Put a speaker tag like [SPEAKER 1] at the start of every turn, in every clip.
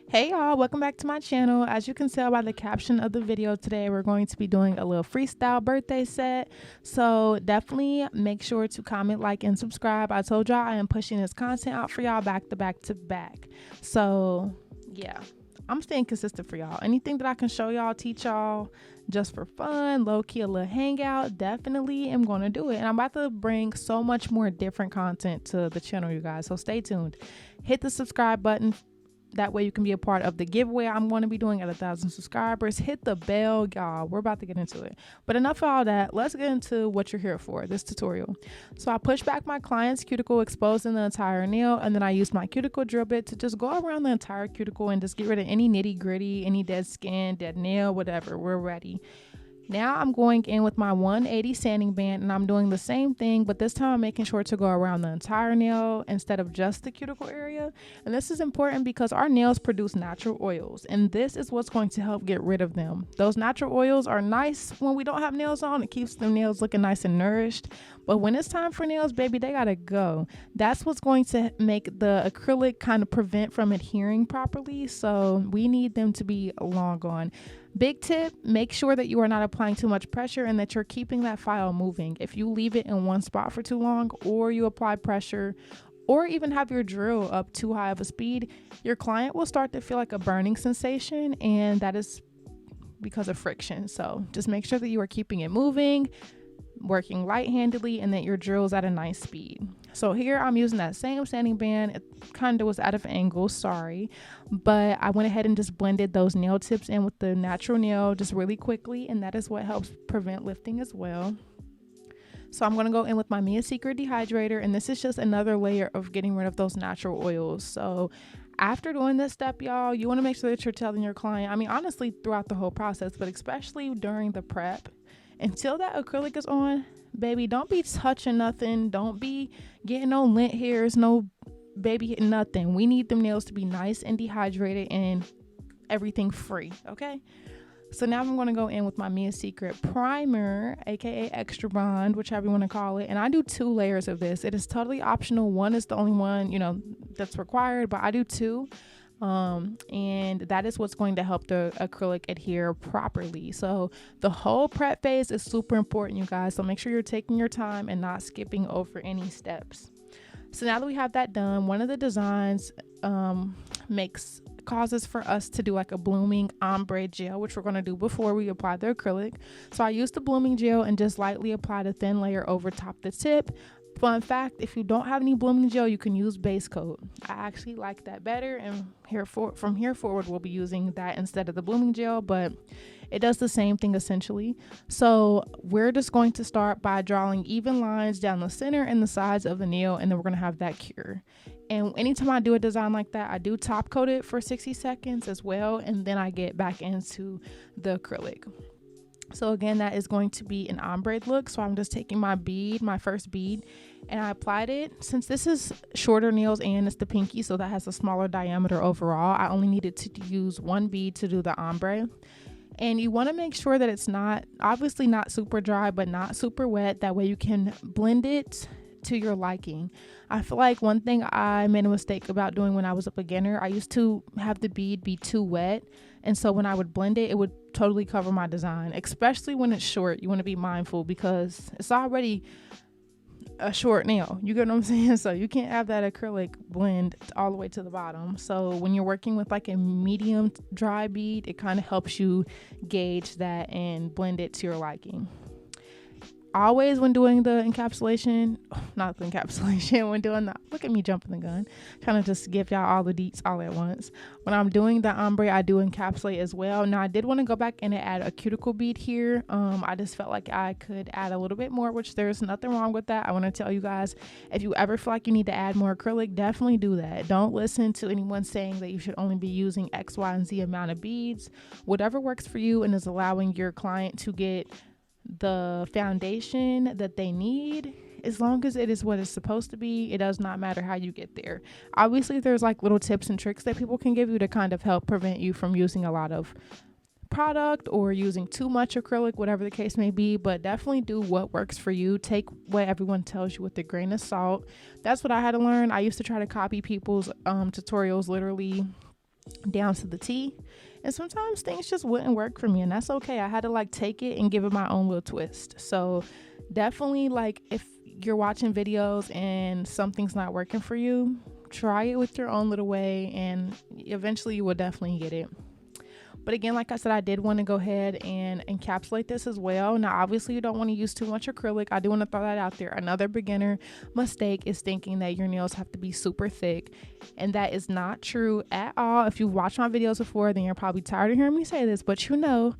[SPEAKER 1] Hey y'all, welcome back to my channel. As you can tell by the caption of the video today, we're going to be doing a little freestyle birthday set. So definitely make sure to comment, like, and subscribe. I told y'all I am pushing this content out for y'all back to back to back. So yeah, I'm staying consistent for y'all. Anything that I can show y'all, teach y'all just for fun, low key, a little hangout, definitely am going to do it. And I'm about to bring so much more different content to the channel, you guys. So stay tuned. Hit the subscribe button. That way you can be a part of the giveaway I'm going to be doing at 1,000 subscribers. Hit the bell, y'all. We're about to get into it. But enough of all that. Let's get into what you're here for, this tutorial. So I push back my client's cuticle, exposing the entire nail, and then I use my cuticle drill bit to just go around the entire cuticle and just get rid of any nitty gritty, any dead skin, dead nail, whatever. We're ready. Now I'm going in with my 180 sanding band, and I'm doing the same thing, but this time I'm making sure to go around the entire nail instead of just the cuticle area. And this is important because our nails produce natural oils, and this is what's going to help get rid of them. Those natural oils are nice when we don't have nails on. It keeps the nails looking nice and nourished. But when it's time for nails, baby, they gotta go. That's what's going to make the acrylic kind of prevent from adhering properly. So we need them to be long gone. Big tip, make sure that you are not applying too much pressure and that you're keeping that file moving. If you leave it in one spot for too long, or you apply pressure, or even have your drill up too high of a speed, your client will start to feel like a burning sensation, and that is because of friction. So just make sure that you are keeping it moving, working light-handedly, and that your drill is at a nice speed. So here I'm using that same sanding band. It kind of was out of angle, sorry, but I went ahead and just blended those nail tips in with the natural nail just really quickly, and that is what helps prevent lifting as well. So I'm going to go in with my Mia Secret dehydrator, and this is just another layer of getting rid of those natural oils. So after doing this step, y'all, you want to make sure that you're telling your client, I mean, honestly, throughout the whole process, but especially during the prep, until that acrylic is on, baby, don't be touching nothing. Don't be getting no lint hairs, no baby nothing. We need them nails to be nice and dehydrated and everything free, okay? So now I'm going to go in with my Mia Secret primer, aka extra bond, whichever you want to call it, and I do 2 layers of this. It is totally optional. One is the only one, that's required, but I do 2. And that is what's going to help the acrylic adhere properly. So the whole prep phase is super important, you guys. So make sure you're taking your time and not skipping over any steps. So now that we have that done, one of the designs causes for us to do like a blooming ombre gel, which we're going to do before we apply the acrylic. So I used the blooming gel and just lightly applied a thin layer over top the tip. Fun fact, if you don't have any blooming gel, you can use base coat. I actually like that better, and from here forward we'll be using that instead of the blooming gel, but it does the same thing essentially. So we're just going to start by drawing even lines down the center and the sides of the nail, and then we're going to have that cure. And anytime I do a design like that, I do top coat it for 60 seconds as well, and then I get back into the acrylic. So again, that is going to be an ombre look. So I'm just taking my bead, my first bead, and I applied it. Since this is shorter nails and it's the pinky, so that has a smaller diameter overall, I only needed to use 1 bead to do the ombre. And you want to make sure that it's obviously not super dry, but not super wet. That way you can blend it to your liking. I feel like one thing I made a mistake about doing when I was a beginner, I used to have the bead be too wet, and so when I would blend it, it would totally cover my design, especially when it's short. You want to be mindful because it's already a short nail, you get what I'm saying? So you can't have that acrylic blend all the way to the bottom. So when you're working with like a medium dry bead, it kind of helps you gauge that and blend it to your liking. Always when doing the encapsulation, not the encapsulation, when doing the, look at me jumping the gun, trying to just give y'all all the deets all at once. When I'm doing the ombre, I do encapsulate as well. Now I did want to go back and add a cuticle bead here. I just felt like I could add a little bit more, which there's nothing wrong with that. I want to tell you guys, if you ever feel like you need to add more acrylic, definitely do that. Don't listen to anyone saying that you should only be using X, Y, and Z amount of beads. Whatever works for you and is allowing your client to get the foundation that they need, as long as it is what it's supposed to be, it does not matter how you get there. Obviously there's like little tips and tricks that people can give you to kind of help prevent you from using a lot of product or using too much acrylic, whatever the case may be, but definitely do what works for you. Take what everyone tells you with a grain of salt. That's what I had to learn. I used to try to copy people's tutorials literally down to the T. And sometimes things just wouldn't work for me, and that's okay. I had to like take it and give it my own little twist. So definitely, like, if you're watching videos and something's not working for you, try it with your own little way, and eventually you will definitely get it. But again, like I said, I did want to go ahead and encapsulate this as well. Now, obviously, you don't want to use too much acrylic. I do want to throw that out there. Another beginner mistake is thinking that your nails have to be super thick, and that is not true at all. If you've watched my videos before, then you're probably tired of hearing me say this, but you know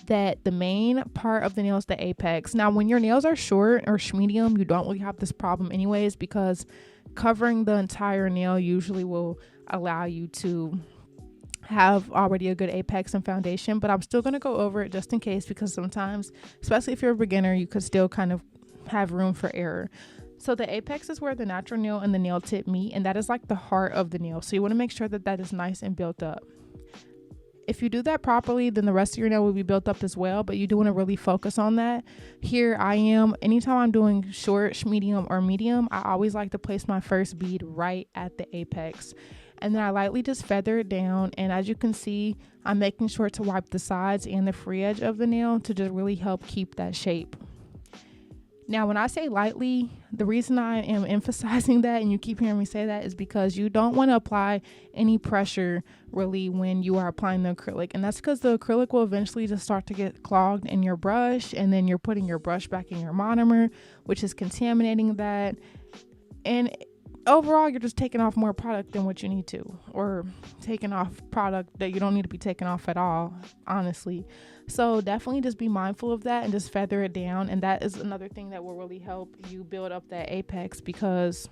[SPEAKER 1] that the main part of the nail is the apex. Now, when your nails are short or medium, you don't really have this problem anyways, because covering the entire nail usually will allow you to have already a good apex and foundation. But I'm still going to go over it just in case, because sometimes, especially if you're a beginner, you could still kind of have room for error. So the apex is where the natural nail and the nail tip meet, and that is like the heart of the nail. So you want to make sure that that is nice and built up. If you do that properly, then the rest of your nail will be built up as well, but you do want to really focus on that. Here I am, anytime I'm doing short, medium, or medium, I always like to place my first bead right at the apex. And then I lightly just feather it down, and as you can see, I'm making sure to wipe the sides and the free edge of the nail to just really help keep that shape. Now, when I say lightly, the reason I am emphasizing that, and you keep hearing me say that, is because you don't want to apply any pressure really when you are applying the acrylic. And that's because the acrylic will eventually just start to get clogged in your brush, and then you're putting your brush back in your monomer, which is contaminating that. And overall, you're just taking off more product than what you need to, or taking off product that you don't need to be taking off at all, honestly. So definitely just be mindful of that and just feather it down. And that is another thing that will really help you build up that apex, because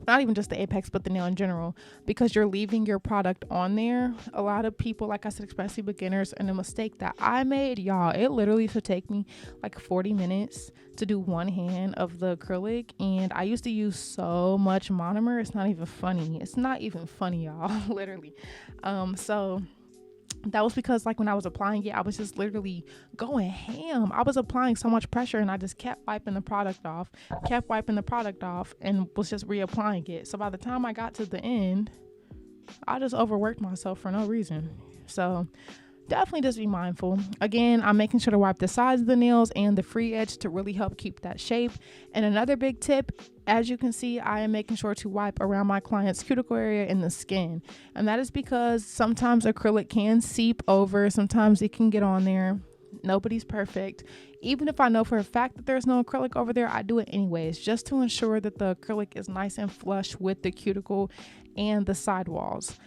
[SPEAKER 1] not even just the apex, but the nail in general, because you're leaving your product on there. A lot of people, like I said, especially beginners, and a mistake that I made, y'all, it literally should take me like 40 minutes to do one hand of the acrylic, and I used to use so much monomer. It's not even funny, y'all. Literally. So that was because, like, when I was applying it, I was just literally going ham. I was applying so much pressure, and I just kept wiping the product off, and was just reapplying it. So by the time I got to the end, I just overworked myself for no reason. So definitely just be mindful. Again, I'm making sure to wipe the sides of the nails and the free edge to really help keep that shape. And another big tip, as you can see, I am making sure to wipe around my client's cuticle area and the skin. And that is because sometimes acrylic can seep over. Sometimes it can get on there. Nobody's perfect. Even if I know for a fact that there's no acrylic over there, I do it anyways, just to ensure that the acrylic is nice and flush with the cuticle and the sidewalls.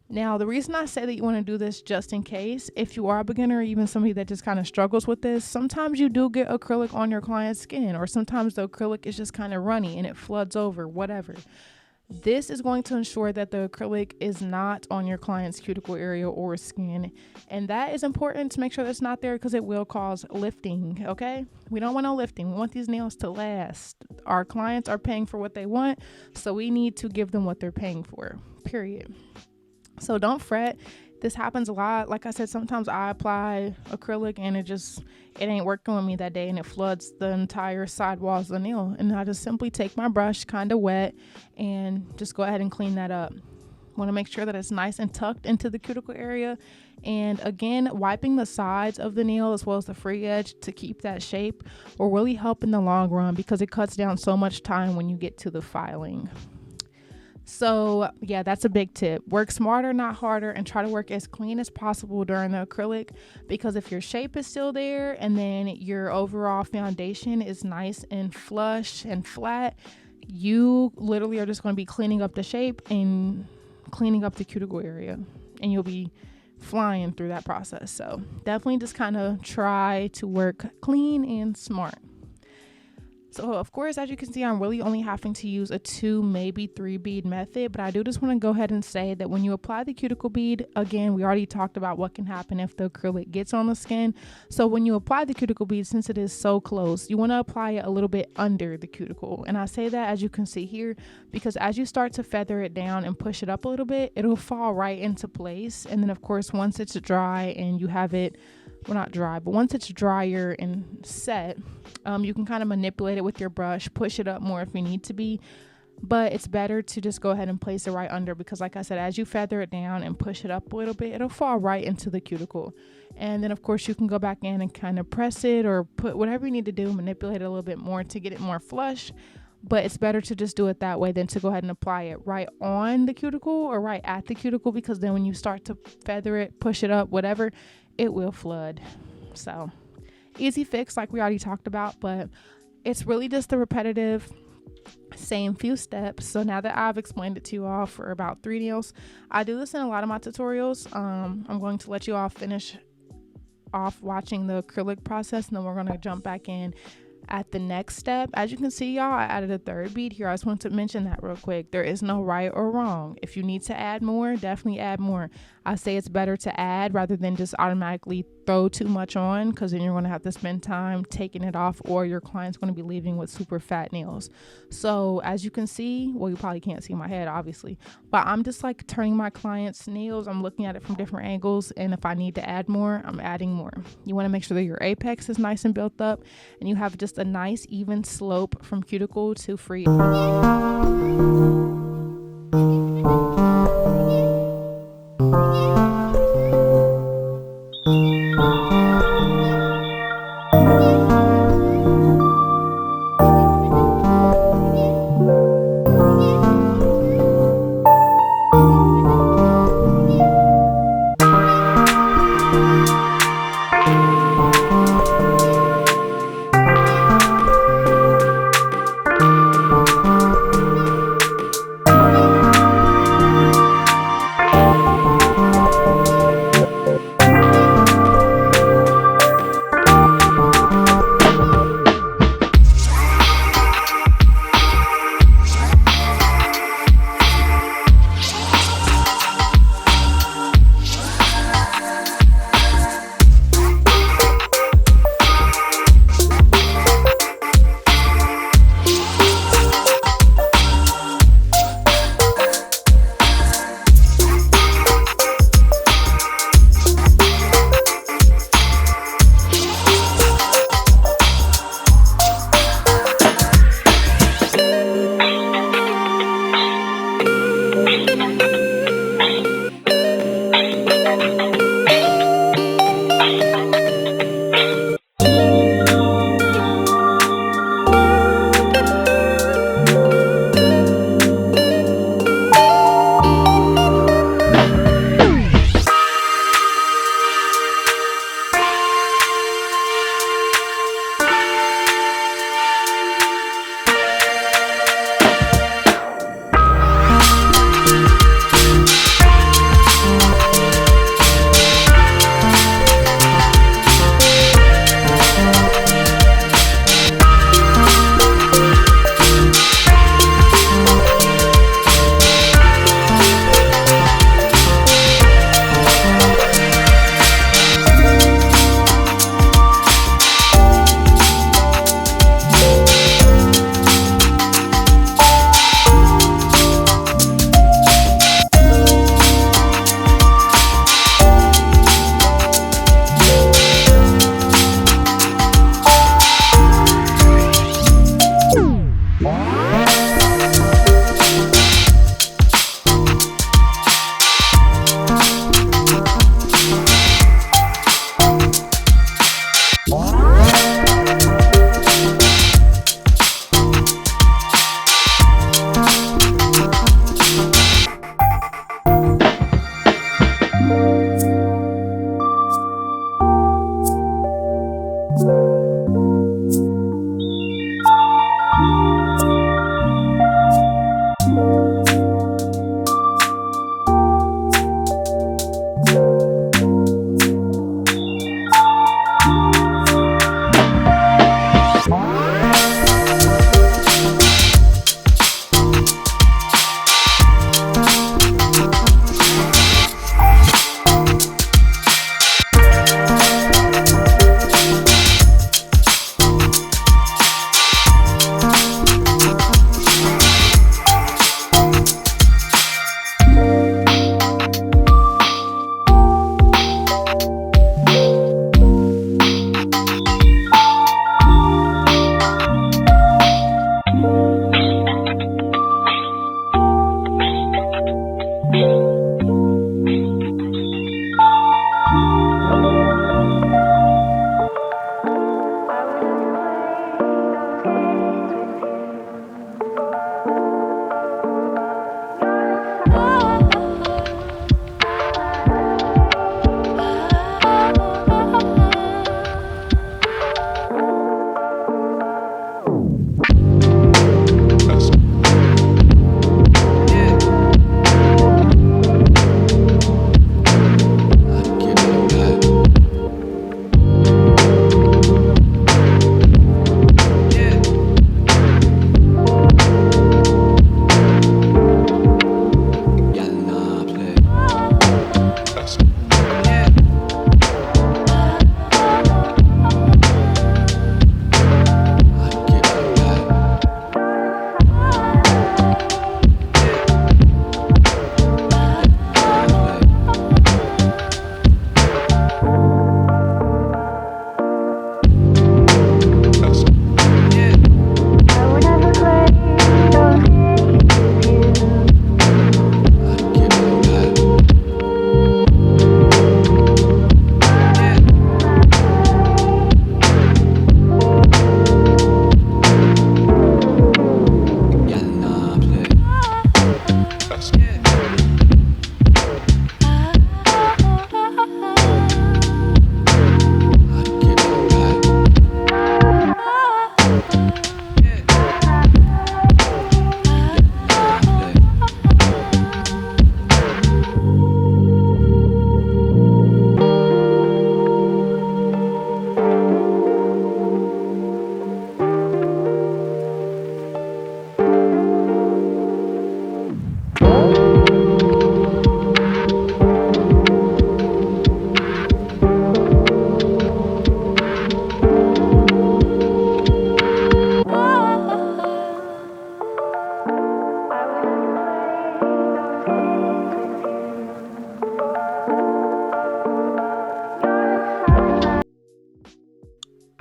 [SPEAKER 1] Now, the reason I say that you want to do this just in case, if you are a beginner or even somebody that just kind of struggles with this, sometimes you do get acrylic on your client's skin, or sometimes the acrylic is just kind of runny and it floods over, whatever. This is going to ensure that the acrylic is not on your client's cuticle area or skin. And that is important to make sure that's not there, because it will cause lifting, okay? We don't want no lifting. We want these nails to last. Our clients are paying for what they want, so we need to give them what they're paying for, period. So don't fret. This happens a lot. Like I said, sometimes I apply acrylic and it ain't working with me that day, and it floods the entire sidewalls of the nail. And I just simply take my brush kind of wet and just go ahead and clean that up. Want to make sure that it's nice and tucked into the cuticle area. And again, wiping the sides of the nail as well as the free edge to keep that shape will really help in the long run, because it cuts down so much time when you get to the filing. So yeah, that's a big tip. Work smarter, not harder, and try to work as clean as possible during the acrylic, because if your shape is still there and then your overall foundation is nice and flush and flat, you literally are just going to be cleaning up the shape and cleaning up the cuticle area, and you'll be flying through that process. So definitely just kind of try to work clean and smart. So of course, as you can see, I'm really only having to use a 2, maybe 3 bead method, but I do just want to go ahead and say that when you apply the cuticle bead, again, we already talked about what can happen if the acrylic gets on the skin. So when you apply the cuticle bead, since it is so close, you want to apply it a little bit under the cuticle. And I say that, as you can see here, because as you start to feather it down and push it up a little bit, it'll fall right into place. And then of course, once it's dry and you have it, well, not dry, but once it's drier and set, you can kind of manipulate it with your brush, push it up more if you need to be. but it's better to just go ahead and place it right under, because like I said, as you feather it down and push it up a little bit, it'll fall right into the cuticle. And then of course you can go back in and kind of press it or put whatever you need to do, manipulate it a little bit more to get it more flush. But it's better to just do it that way than to go ahead and apply it right on the cuticle or right at the cuticle, because then when you start to feather it, push it up, whatever, it will flood. So easy fix like we already talked about, but it's really just the repetitive same few steps. So now that I've explained it to you all for about 3 nails, I do this in a lot of my tutorials. I'm going to let you all finish off watching the acrylic process, and then we're going to jump back in at the next step. As you can see, y'all, I added a 3rd bead here. I just want to mention that real quick. There is no right or wrong. If you need to add more, definitely add more. I say it's better to add rather than just automatically throw too much on, because then you're going to have to spend time taking it off, or your client's going to be leaving with super fat nails. So as you can see, well, you probably can't see my head obviously, but I'm just like turning my client's nails. I'm looking at it from different angles, and if I need to add more, I'm adding more. You want to make sure that your apex is nice and built up and you have just a nice even slope from cuticle to free.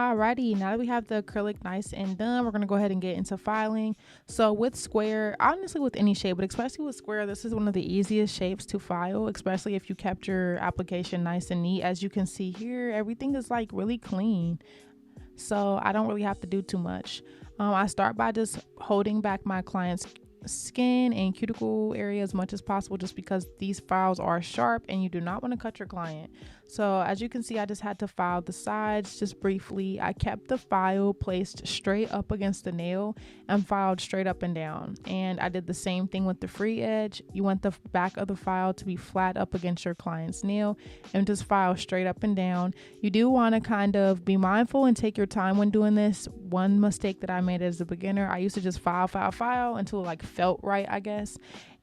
[SPEAKER 1] Alrighty, now that we have the acrylic nice and done, we're gonna go ahead and get into filing. So with square, honestly with any shape, but especially with square, this is one of the easiest shapes to file, especially if you kept your application nice and neat. As you can see here, everything is like really clean. So I don't really have to do too much. I start by just holding back my client's skin and cuticle area as much as possible, just because these files are sharp and you do not want to cut your client. So as you can see, I just had to file the sides just briefly. I kept the file placed straight up against the nail and filed straight up and down. And I did the same thing with the free edge. You want the back of the file to be flat up against your client's nail and just file straight up and down. You do want to kind of be mindful and take your time when doing this. One mistake that I made as a beginner, I used to just file until it like felt right, I guess.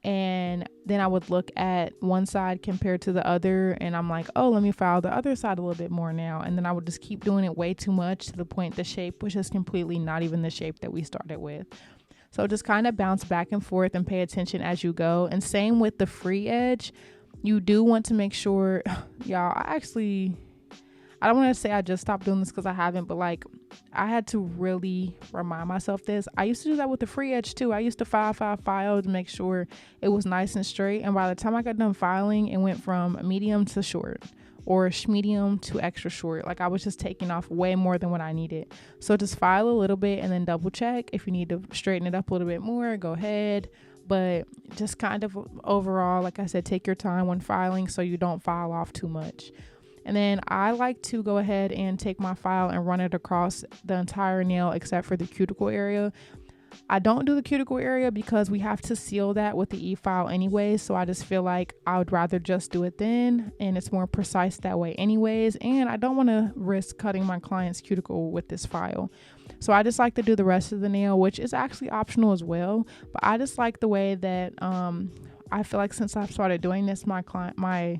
[SPEAKER 1] And then I would look at one side compared to the other, and I'm like, oh, let me file the other side a little bit more now. And then I would just keep doing it way too much, to the point the shape was just completely not even the shape that we started with. So just kind of bounce back and forth and pay attention as you go. And same with the free edge. You do want to make sure, y'all, I don't want to say I just stopped doing this, because I haven't, but like I had to really remind myself this. I used to do that with the free edge too. I used to file to make sure it was nice and straight. And by the time I got done filing, it went from medium to short, or medium to extra short. Like I was just taking off way more than what I needed. So just file a little bit and then double check. If you need to straighten it up a little bit more, go ahead. But just kind of overall, like I said, take your time when filing so you don't file off too much. And then I like to go ahead and take my file and run it across the entire nail except for the cuticle area. I don't do the cuticle area because we have to seal that with the e-file anyway. So I just feel like I would rather just do it then, and it's more precise that way anyways. And I don't want to risk cutting my client's cuticle with this file. So I just like to do the rest of the nail, which is actually optional as well. But I just like the way that I feel like since I've started doing this, my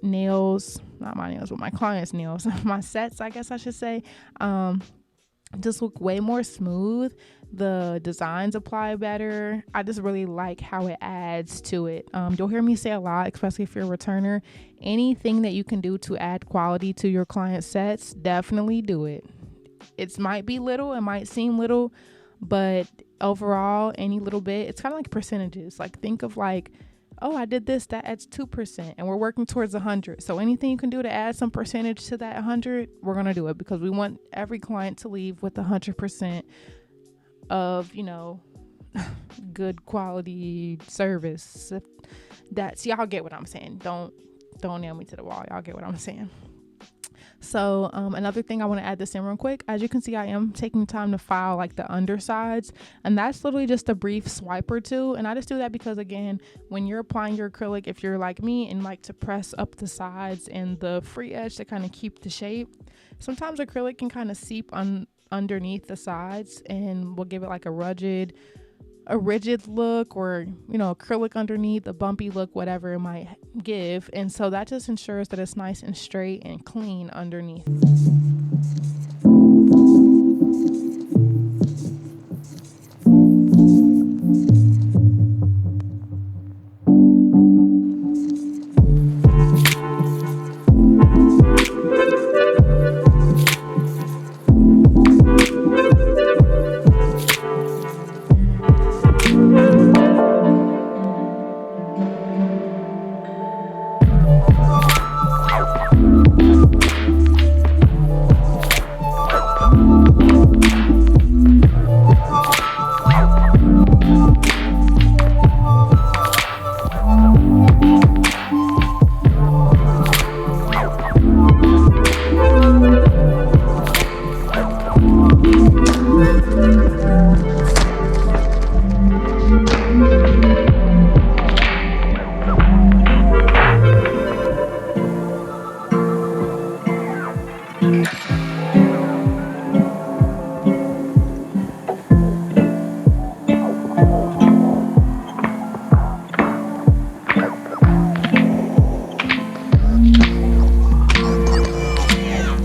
[SPEAKER 1] nails, not my nails, but my client's nails, my sets, I guess I should say, just look way more smooth. The designs apply better. I just really like how it adds to it. You'll hear me say a lot, especially if you're a returner, anything that you can do to add quality to your client sets, definitely do it. It might be little, it might seem little, but overall, any little bit, it's kind of like percentages. Like think of like, oh, I did this, that adds 2%, and we're working towards 100. So anything you can do to add some percentage to that 100, we're going to do it, because we want every client to leave with 100% of, good quality service. Y'all get what I'm saying. Don't nail me to the wall. Y'all get what I'm saying. So another thing, I want to add this in real quick. As you can see, I am taking time to file like the undersides, and that's literally just a brief swipe or two. And I just do that because, again, when you're applying your acrylic, if you're like me and like to press up the sides and the free edge to kind of keep the shape, sometimes acrylic can kind of seep underneath the sides and will give it like a rugged a rigid look, or acrylic underneath, a bumpy look, whatever it might give. And so that just ensures that it's nice and straight and clean underneath.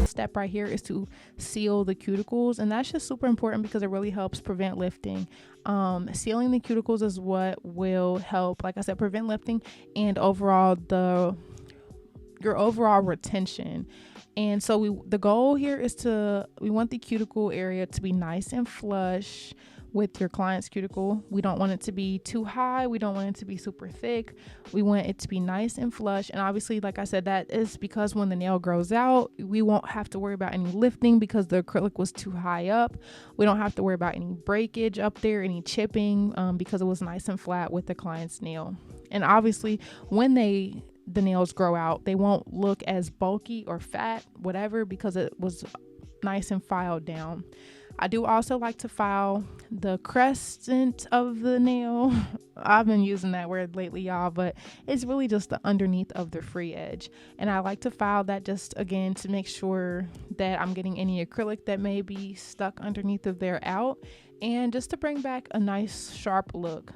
[SPEAKER 1] Step right here is to seal the cuticles, and that's just super important because it really helps prevent lifting. Sealing the cuticles is what will help, like I said, prevent lifting and your overall retention. And so the goal here is we want the cuticle area to be nice and flush with your client's cuticle. We don't want it to be too high. We don't want it to be super thick. We want it to be nice and flush. And obviously, like I said, that is because when the nail grows out, we won't have to worry about any lifting because the acrylic was too high up. We don't have to worry about any breakage up there, any chipping, because it was nice and flat with the client's nail. And obviously, when the nails grow out, they won't look as bulky or fat, whatever, because it was nice and filed down. I do also like to file the crescent of the nail. I've been using that word lately, y'all, but it's really just the underneath of the free edge. And I like to file that just, again, to make sure that I'm getting any acrylic that may be stuck underneath of there out, and just to bring back a nice sharp look.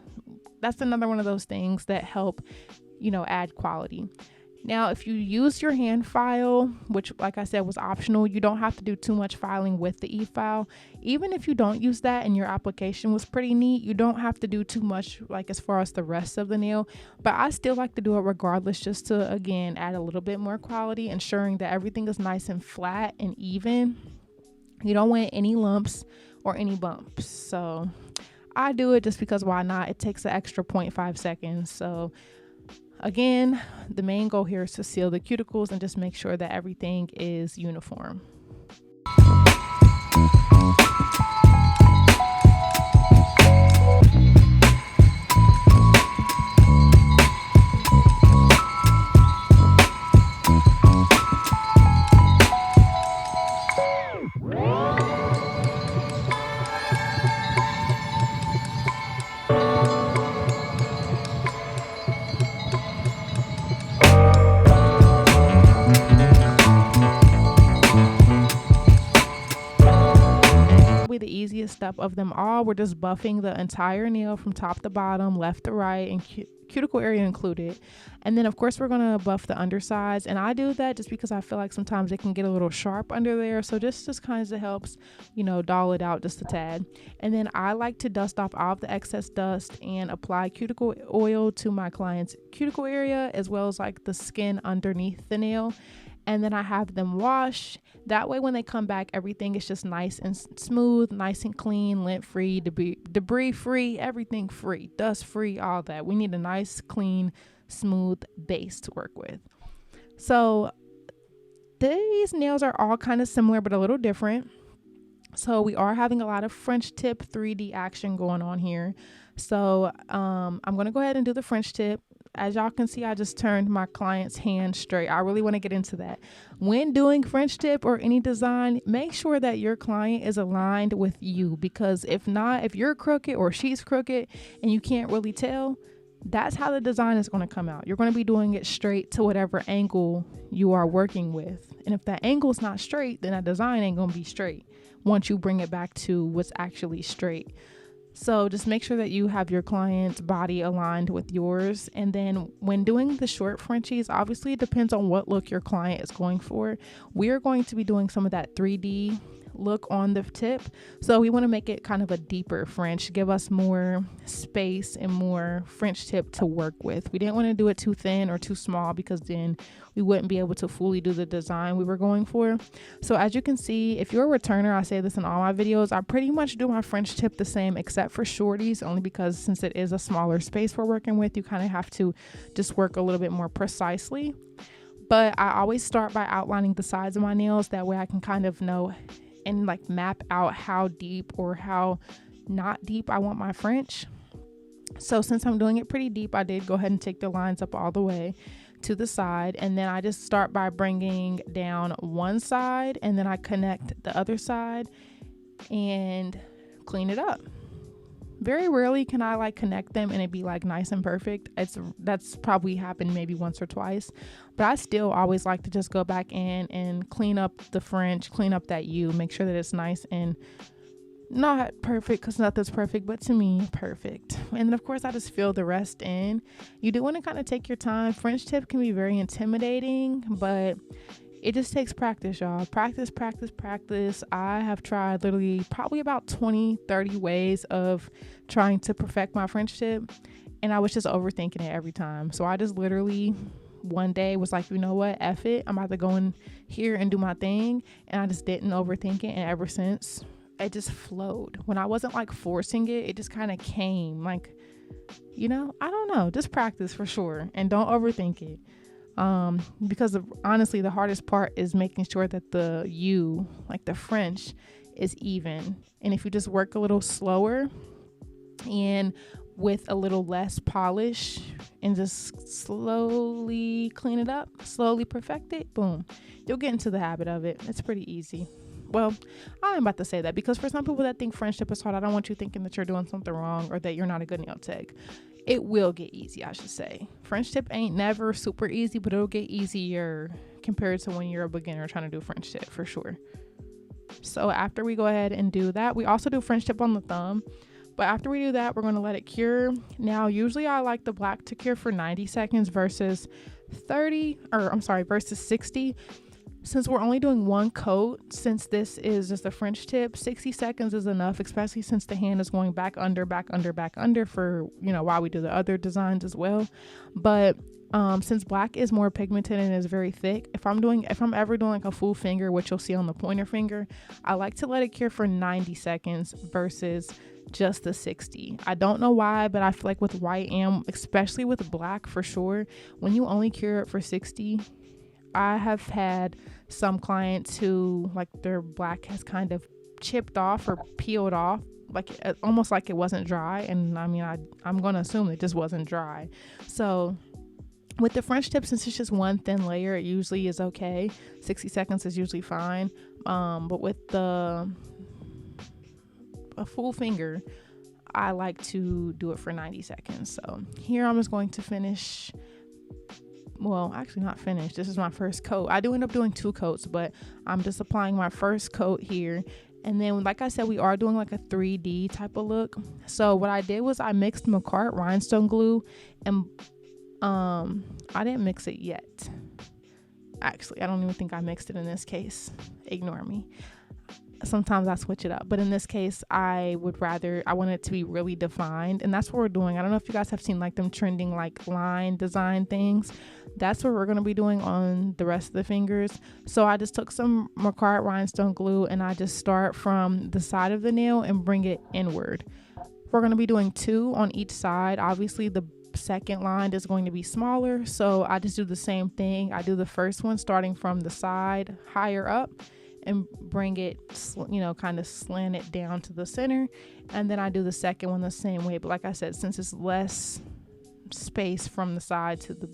[SPEAKER 1] That's another one of those things that help, add quality. Now, if you use your hand file, which, like I said, was optional, you don't have to do too much filing with the e-file. Even if you don't use that and your application was pretty neat, you don't have to do too much, like as far as the rest of the nail. But I still like to do it regardless, just to, again, add a little bit more quality, ensuring that everything is nice and flat and even. You don't want any lumps or any bumps. So I do it just because why not? It takes an extra 0.5 seconds. So again, the main goal here is to seal the cuticles and just make sure that everything is uniform. The easiest step of them all. We're just buffing the entire nail from top to bottom, left to right, and cuticle area included. And then of course we're going to buff the undersides, and I do that just because I feel like sometimes it can get a little sharp under there, so just kind of helps, dull it out just a tad. And then I like to dust off all of the excess dust and apply cuticle oil to my client's cuticle area, as well as like the skin underneath the nail. And then I have them wash. That way when they come back, everything is just nice and smooth, nice and clean, lint free, debris free, everything free, dust free, all that. We need a nice, clean, smooth base to work with. So these nails are all kind of similar but a little different. So we are having a lot of French tip 3D action going on here. So I'm going to go ahead and do the French tip. As y'all can see, I just turned my client's hand straight. I really want to get into that. When doing French tip or any design, make sure that your client is aligned with you, because if not, if you're crooked or she's crooked and you can't really tell, that's how the design is going to come out. You're going to be doing it straight to whatever angle you are working with. And if that angle is not straight, then that design ain't going to be straight once you bring it back to what's actually straight. So just make sure that you have your client's body aligned with yours. And then when doing the short Frenchies, obviously it depends on what look your client is going for. We are going to be doing some of that 3D look on the tip, so we want to make it kind of a deeper French, give us more space and more French tip to work with. We didn't want to do it too thin or too small, because then we wouldn't be able to fully do the design we were going for. So as you can see, if you're a returner, I say this in all my videos, I pretty much do my French tip the same except for shorties, only because since it is a smaller space we're working with, you kind of have to just work a little bit more precisely. But I always start by outlining the sides of my nails, that way I can kind of know and like map out how deep or how not deep I want my French. So since I'm doing it pretty deep, I did go ahead and take the lines up all the way to the side, and then I just start by bringing down one side, and then I connect the other side and clean it up. Very rarely can I like connect them and it be like nice and perfect. That's probably happened maybe once or twice, but I still always like to just go back in and clean up the French, clean up that U, make sure that it's nice and not perfect, because nothing's perfect, but to me perfect. And then of course I just fill the rest in. You do want to kind of take your time. French tip can be very intimidating, but it just takes practice, y'all. Practice. I have tried literally probably about 20-30 ways of trying to perfect my French tip, and I was just overthinking it every time. So I just literally one day was like, you know what, F it, I'm about to go in here and do my thing. And I just didn't overthink it, and ever since it just flowed. When I wasn't like forcing it, it just kind of came, like, you know, I don't know, just practice for sure, and don't overthink it. Because honestly, the hardest part is making sure that the U, like the French, is even. And if you just work a little slower and with a little less polish and just slowly clean it up, slowly perfect it, boom, you'll get into the habit of it. It's pretty easy. Well, I'm about to say that because for some people that think French tip is hard, I don't want you thinking that you're doing something wrong or that you're not a good nail tech. It will get easy, I should say. French tip ain't never super easy, but it'll get easier compared to when you're a beginner trying to do French tip, for sure. So after we go ahead and do that, we also do French tip on the thumb. But after we do that, we're going to let it cure. Now, usually I like the black to cure for 90 seconds versus 60. Since we're only doing one coat, since this is just a French tip, 60 seconds is enough, especially since the hand is going back under for, you know, while we do the other designs as well. But since black is more pigmented and is very thick, if I'm ever doing like a full finger, which you'll see on the pointer finger, I like to let it cure for 90 seconds versus just the 60. I don't know why, but I feel like with white and especially with black for sure, when you only cure it for 60, I have had some clients who like their black has kind of chipped off or peeled off, like almost like it wasn't dry. And I mean, I'm going to assume it just wasn't dry. So with the French tip, since it's just one thin layer, it usually is okay. 60 seconds is usually fine. But with a full finger, I like to do it for 90 seconds. So here I'm just going to finish. Well, actually not finished. This is my first coat. I do end up doing 2 coats, but I'm just applying my first coat here. And then, like I said, we are doing like a 3D type of look. So what I did was I mixed McCart rhinestone glue, and I didn't mix it yet. Actually, I don't even think I mixed it in this case. Ignore me. Sometimes I switch it up, but in this case I want it to be really defined, and that's what we're doing. I don't know if you guys have seen like them trending like line design things. That's what we're going to be doing on the rest of the fingers. So I just took some McCart rhinestone glue and I just start from the side of the nail and bring it inward. We're going to be doing 2 on each side. Obviously the second line is going to be smaller, so I just do the same thing. I do the first one starting from the side higher up and bring it, you know, kind of slant it down to the center, and then I do the second one the same way. But like I said, since it's less space from the side to the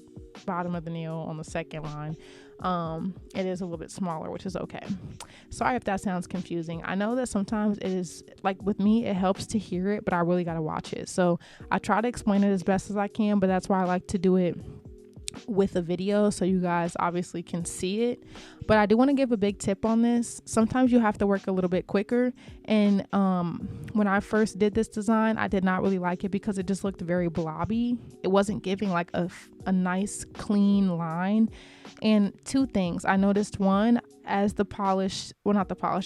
[SPEAKER 1] bottom of the nail on the second line, it is a little bit smaller, which is okay. Sorry if that sounds confusing. I know that sometimes it is, like with me, it helps to hear it, but I really got to watch it. So I try to explain it as best as I can, but that's why I like to do it with a video so you guys obviously can see it, but I do want to give a big tip on this. Sometimes you have to work a little bit quicker, and when I first did this design, I did not really like it because it just looked very blobby. It wasn't giving like a nice clean line. And two things I noticed: one, as the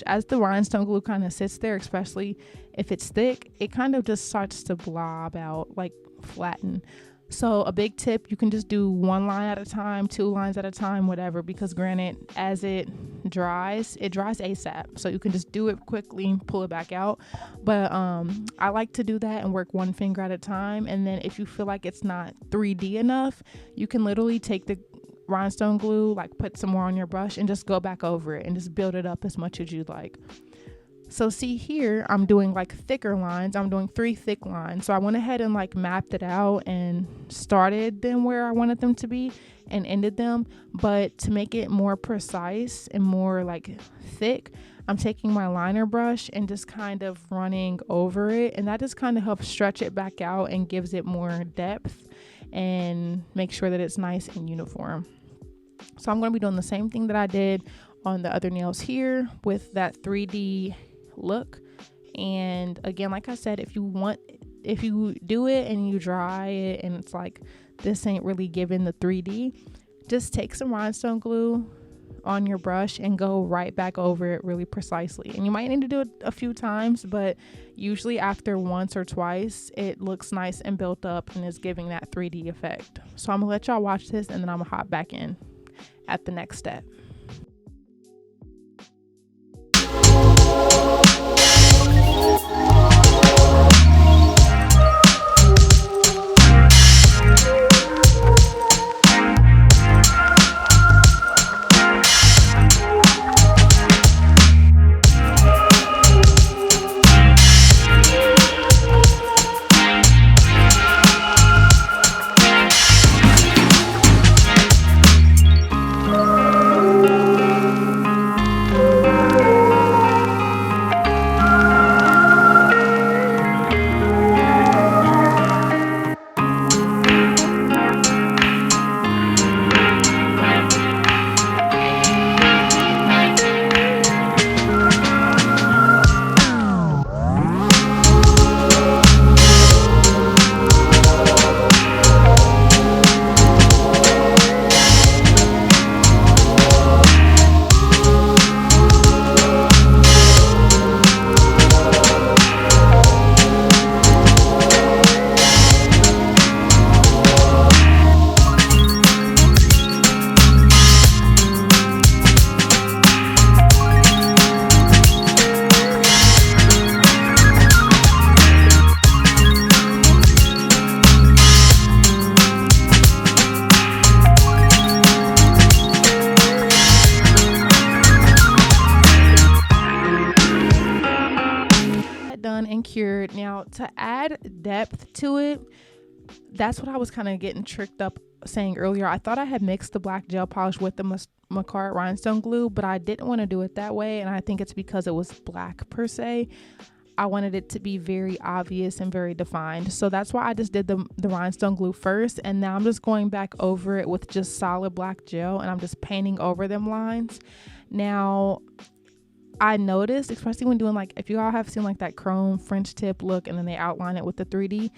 [SPEAKER 1] as the rhinestone glue kind of sits there, especially if it's thick, it kind of just starts to blob out, like flatten. So a big tip, you can just do one line at a time, two lines at a time, whatever, because granted, as it dries ASAP. So you can just do it quickly, pull it back out. But I like to do that and work one finger at a time. And then if you feel like it's not 3D enough, you can literally take the rhinestone glue, like put some more on your brush and just go back over it and just build it up as much as you'd like. So see here, I'm doing like thicker lines. I'm doing 3 thick lines. So I went ahead and like mapped it out and started them where I wanted them to be and ended them. But to make it more precise and more like thick, I'm taking my liner brush and just kind of running over it. And that just kind of helps stretch it back out and gives it more depth and make sure that it's nice and uniform. So I'm going to be doing the same thing that I did on the other nails here with that 3D look. And again, like I said, if you do it and you dry it and it's like this ain't really giving the 3D, just take some rhinestone glue on your brush and go right back over it really precisely. And you might need to do it a few times, but usually after once or twice it looks nice and built up and is giving that 3D effect. So I'm gonna let y'all watch this and then I'm gonna hop back in at the next step. Done and cured. Now to add depth to it, that's what I was kind of getting tricked up saying earlier. I thought I had mixed the black gel polish with the Macart rhinestone glue, but I didn't want to do it that way, and I think it's because it was black per se. I wanted it to be very obvious and very defined, so that's why I just did the rhinestone glue first, and now I'm just going back over it with just solid black gel and I'm just painting over them lines. Now I noticed, especially when doing, like, if you all have seen like that chrome French tip look and then they outline it with the 3D,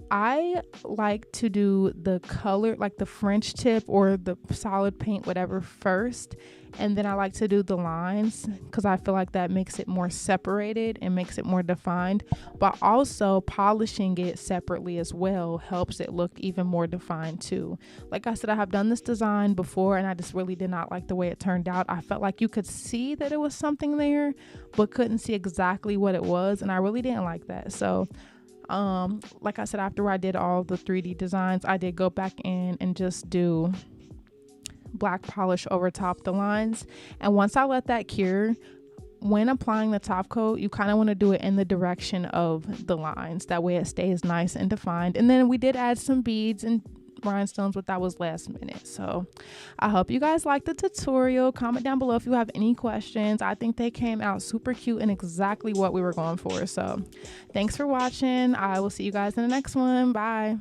[SPEAKER 1] I like to do the color, like the French tip or the solid paint, whatever, first, and then I like to do the lines because I feel like that makes it more separated and makes it more defined. But also polishing it separately as well helps it look even more defined too. Like I said, I have done this design before and I just really did not like the way it turned out. I felt like you could see that it was something there but couldn't see exactly what it was, and I really didn't like that. So like I said, after I did all the 3D designs, I did go back in and just do black polish over top the lines. And once I let that cure, when applying the top coat, you kind of want to do it in the direction of the lines. That way it stays nice and defined. And then we did add some beads and rhinestones, but that was last minute. So I hope you guys liked the tutorial. Comment down below if you have any questions. I think they came out super cute and exactly what we were going for. So thanks for watching. I will see you guys in the next one. Bye.